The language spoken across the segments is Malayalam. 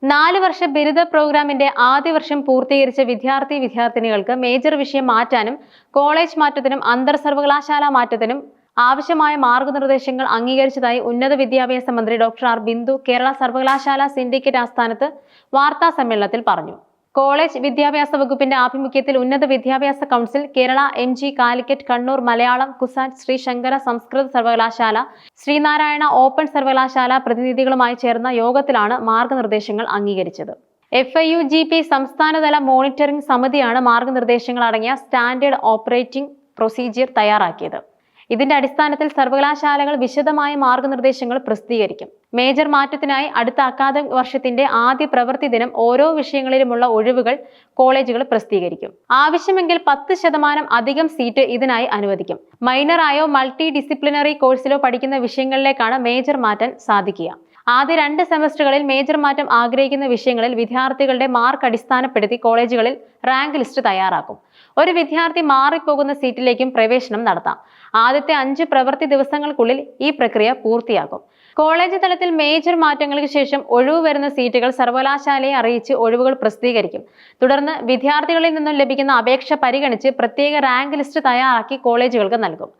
4 വർഷ ബിരുദ പ്രോഗ്രാമിന്റെ ആദ്യ വർഷം പൂർത്തീകരിച്ച വിദ്യാർത്ഥിനികൾക്ക് മേജർ വിഷയം മാറ്റാനും കോളേജ് മാറ്റത്തിനും അന്തർ സർവകലാശാല മാറ്റത്തിനും ആവശ്യമായ മാർഗനിർദ്ദേശങ്ങൾ അംഗീകരിച്ചതായി ഉന്നത വിദ്യാഭ്യാസ മന്ത്രി ഡോക്ടർ ആർ ബിന്ദു കേരള സർവകലാശാല സിൻഡിക്കേറ്റ് ആസ്ഥാനത്ത് വാർത്താ സമ്മേളനത്തിൽ പറഞ്ഞു. കോളേജ് വിദ്യാഭ്യാസ വകുപ്പിന്റെ ആഭിമുഖ്യത്തിൽ ഉന്നത വിദ്യാഭ്യാസ കൗൺസിൽ, കേരള, MG, കാലിക്കറ്റ്, കണ്ണൂർ, മലയാളം, കുസാറ്റ്, ശ്രീ ശങ്കര സംസ്കൃത സർവകലാശാല, ശ്രീനാരായണ ഓപ്പൺ സർവകലാശാല പ്രതിനിധികളുമായി ചേർന്ന യോഗത്തിലാണ് മാർഗനിർദ്ദേശങ്ങൾ അംഗീകരിച്ചത്. FIUGP സംസ്ഥാനതല മോണിറ്ററിംഗ് സമിതിയാണ് മാർഗനിർദ്ദേശങ്ങൾ അടങ്ങിയ സ്റ്റാൻഡേർഡ് ഓപ്പറേറ്റിംഗ് പ്രൊസീജിയർ തയ്യാറാക്കിയത്. ഇതിന്റെ അടിസ്ഥാനത്തിൽ സർവകലാശാലകൾ വിശദമായ മാർഗനിർദ്ദേശങ്ങൾ പ്രസിദ്ധീകരിക്കും. മേജർ മാറ്റത്തിനായി അടുത്ത അക്കാദമിക് വർഷത്തിന്റെ ആദ്യ പ്രവൃത്തി ദിനം ഓരോ വിഷയങ്ങളിലുമുള്ള ഒഴിവുകൾ കോളേജുകൾ പ്രസിദ്ധീകരിക്കും. ആവശ്യമെങ്കിൽ 10% അധികം സീറ്റ് ഇതിനായി അനുവദിക്കും. മൈനറായോ മൾട്ടി ഡിസിപ്ലിനറി കോഴ്സിലോ പഠിക്കുന്ന വിഷയങ്ങളിലേക്കാണ് മേജർ മാറ്റാൻ സാധിക്കുക. ആദ്യ 2 സെമസ്റ്ററുകളിൽ മേജർ മാറ്റം ആഗ്രഹിക്കുന്ന വിഷയങ്ങളിൽ വിദ്യാർത്ഥികളുടെ മാർക്ക് അടിസ്ഥാനപ്പെടുത്തി കോളേജുകളിൽ റാങ്ക് ലിസ്റ്റ് തയ്യാറാക്കും. ഒരു വിദ്യാർത്ഥി മാറിപ്പോകുന്ന സീറ്റിലേക്കും പ്രവേശനം നടത്താം. ആദ്യത്തെ 5 പ്രവൃത്തി ദിവസങ്ങൾക്കുള്ളിൽ ഈ പ്രക്രിയ പൂർത്തിയാക്കും. കോളേജ് തലത്തിൽ മേജർ മാറ്റങ്ങൾക്ക് ശേഷം ഒഴിവ് വരുന്ന സീറ്റുകൾ സർവകലാശാലയെ അറിയിച്ച് ഒഴിവുകൾ പ്രസിദ്ധീകരിക്കും. തുടർന്ന് വിദ്യാർത്ഥികളിൽ നിന്നും ലഭിക്കുന്ന അപേക്ഷ പരിഗണിച്ച് പ്രത്യേക റാങ്ക് ലിസ്റ്റ് തയ്യാറാക്കി കോളേജുകൾക്ക് നൽകും.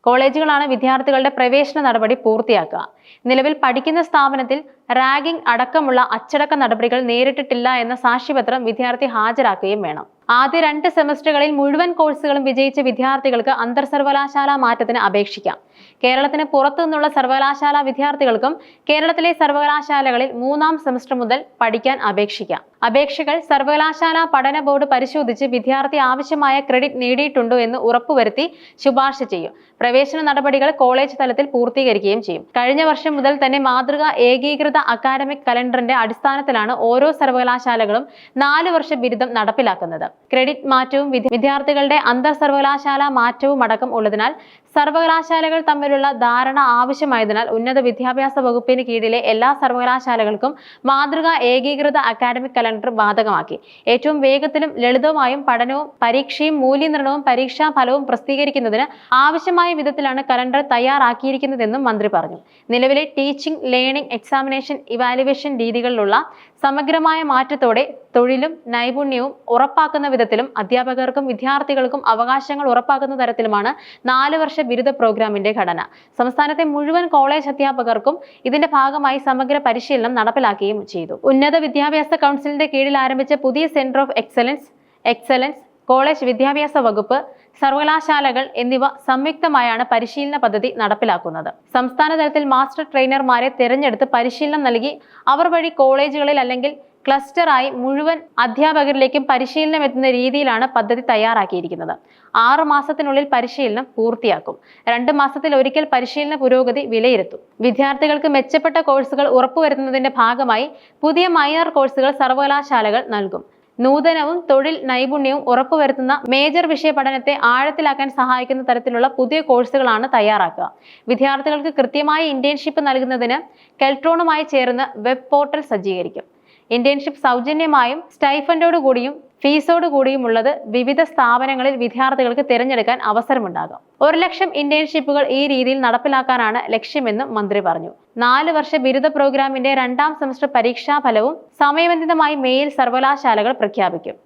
കോളേജുകളാണ് വിദ്യാർത്ഥികളുടെ പ്രവേശന നടപടി പൂർത്തിയാക്കുക. നിലവിൽ പഠിക്കുന്ന സ്ഥാപനത്തിൽ റാഗിംഗ് അടക്കമുള്ള അച്ചടക്ക നടപടികൾ നേരിട്ടിട്ടില്ല എന്ന സാക്ഷ്യപത്രം വിദ്യാർത്ഥി ഹാജരാക്കുകയും വേണം. ആദ്യ 2 സെമസ്റ്ററുകളിൽ മുഴുവൻ കോഴ്സുകളും വിജയിച്ച വിദ്യാർത്ഥികൾക്ക് അന്തർ സർവകലാശാല മാറ്റത്തിന് അപേക്ഷിക്കാം. കേരളത്തിന് പുറത്തു നിന്നുള്ള സർവകലാശാല വിദ്യാർത്ഥികൾക്കും കേരളത്തിലെ സർവകലാശാലകളിൽ 3-ാം സെമസ്റ്റർ മുതൽ പഠിക്കാൻ അപേക്ഷിക്കാം. അപേക്ഷകൾ സർവകലാശാല പഠന ബോർഡ് പരിശോധിച്ച് വിദ്യാർത്ഥി ആവശ്യമായ ക്രെഡിറ്റ് നേടിയിട്ടുണ്ടോ എന്ന് ഉറപ്പുവരുത്തി ശുപാർശ ചെയ്യും. പ്രവേശന നടപടികൾ കോളേജ് തലത്തിൽ പൂർത്തീകരിക്കുകയും ചെയ്യും. കഴിഞ്ഞ വർഷം മുതൽ തന്നെ മാതൃകാ ഏകീകൃത അക്കാദമിക് കലണ്ടറിന്റെ അടിസ്ഥാനത്തിലാണ് ഓരോ സർവകലാശാലകളും 4 വർഷ ബിരുദം നടപ്പിലാക്കുന്നത്. ക്രെഡിറ്റ് മാറ്റവും വിദ്യാർത്ഥികളുടെ അന്തർ സർവകലാശാല മാറ്റവും അടക്കം ഉള്ളതിനാൽ സർവകലാശാലകൾ തമ്മിലുള്ള ധാരണ ആവശ്യമായതിനാൽ ഉന്നത വിദ്യാഭ്യാസ വകുപ്പിന് കീഴിലെ എല്ലാ സർവകലാശാലകൾക്കും മാതൃകാ ഏകീകൃത അക്കാദമിക് കലണ്ടർ ബാധകമാക്കി. ഏറ്റവും വേഗത്തിലും ലളിതമായും പഠനവും പരീക്ഷയും മൂല്യനിർണ്ണയവും പരീക്ഷാ ഫലവും പ്രസിദ്ധീകരിക്കുന്നതിന് ആവശ്യമായ വിധത്തിലാണ് കലണ്ടർ തയ്യാറാക്കിയിരിക്കുന്നതെന്നും മന്ത്രി പറഞ്ഞു. നിലവിലെ ടീച്ചിംഗ്, ലേണിംഗ്, എക്സാമിനേഷൻ, ഇവാലുവേഷൻ രീതികളിലുള്ള സമഗ്രമായ മാറ്റത്തോടെ തൊഴിലും നൈപുണ്യവും ഉറപ്പാക്കുന്ന വിധത്തിലും അധ്യാപകർക്കും വിദ്യാർത്ഥികൾക്കും അവകാശങ്ങൾ ഉറപ്പാക്കുന്ന തരത്തിലുമാണ് 4 വർഷ ബിരുദ പ്രോഗ്രാമിന്റെ ഘടന. സംസ്ഥാനത്തെ മുഴുവൻ കോളേജ് അധ്യാപകർക്കും ഇതിന്റെ ഭാഗമായി സമഗ്ര പരിശീലനം നടപ്പിലാക്കുകയും ചെയ്തു. ഉന്നത വിദ്യാഭ്യാസ കൗൺസിലിന്റെ കീഴിൽ ആരംഭിച്ച പുതിയ സെന്റർ ഓഫ് എക്സലൻസ്, കോളേജ് വിദ്യാഭ്യാസ വകുപ്പ്, സർവകലാശാലകൾ എന്നിവ സംയുക്തമായാണ് പരിശീലന പദ്ധതി നടപ്പിലാക്കുന്നത്. സംസ്ഥാന തലത്തിൽ മാസ്റ്റർ ട്രെയിനർമാരെ തിരഞ്ഞെടുത്ത് പരിശീലനം നൽകി അവർ വഴി കോളേജുകളിൽ അല്ലെങ്കിൽ ക്ലസ്റ്ററായി മുഴുവൻ അധ്യാപകരിലേക്കും പരിശീലനം എത്തുന്ന രീതിയിലാണ് പദ്ധതി തയ്യാറാക്കിയിരിക്കുന്നത്. 6 മാസത്തിനുള്ളിൽ പരിശീലനം പൂർത്തിയാക്കും. 2 മാസത്തിൽ ഒരിക്കൽ പരിശീലന പുരോഗതി വിലയിരുത്തും. വിദ്യാർത്ഥികൾക്ക് മെച്ചപ്പെട്ട കോഴ്സുകൾ ഉറപ്പുവരുത്തുന്നതിന്റെ ഭാഗമായി പുതിയ മൈനർ കോഴ്സുകൾ സർവകലാശാലകൾ നൽകും. നൂതനവും തൊഴിൽ നൈപുണ്യവും ഉറപ്പുവരുത്തുന്ന മേജർ വിഷയ പഠനത്തെ ആഴത്തിലാക്കാൻ സഹായിക്കുന്ന തരത്തിലുള്ള പുതിയ കോഴ്സുകളാണ് തയ്യാറാക്കുക. വിദ്യാർത്ഥികൾക്ക് കൃത്യമായ ഇന്റേൺഷിപ്പ് നൽകുന്നതിന് കെൽട്രോണുമായി ചേർന്ന് വെബ് പോർട്ടൽ സജ്ജീകരിക്കും. ഇന്റേൺഷിപ്പ് സൗജന്യമായും സ്റ്റൈഫൻഡോടുകൂടിയും ഫീസോടുകൂടിയുമുള്ളത് വിവിധ സ്ഥാപനങ്ങളിൽ വിദ്യാർത്ഥികൾക്ക് തിരഞ്ഞെടുക്കാൻ അവസരമുണ്ടാകും. 1 ലക്ഷം ഇന്റേൺഷിപ്പുകൾ ഈ രീതിയിൽ നടപ്പിലാക്കാനാണ് ലക്ഷ്യമെന്നും മന്ത്രി പറഞ്ഞു. 4 വർഷ ബിരുദ പ്രോഗ്രാമിന്റെ 2-ാം സെമസ്റ്റർ പരീക്ഷാ ഫലവും സമയബന്ധിതമായി മെയിൽ സർവകലാശാലകൾ പ്രഖ്യാപിക്കും.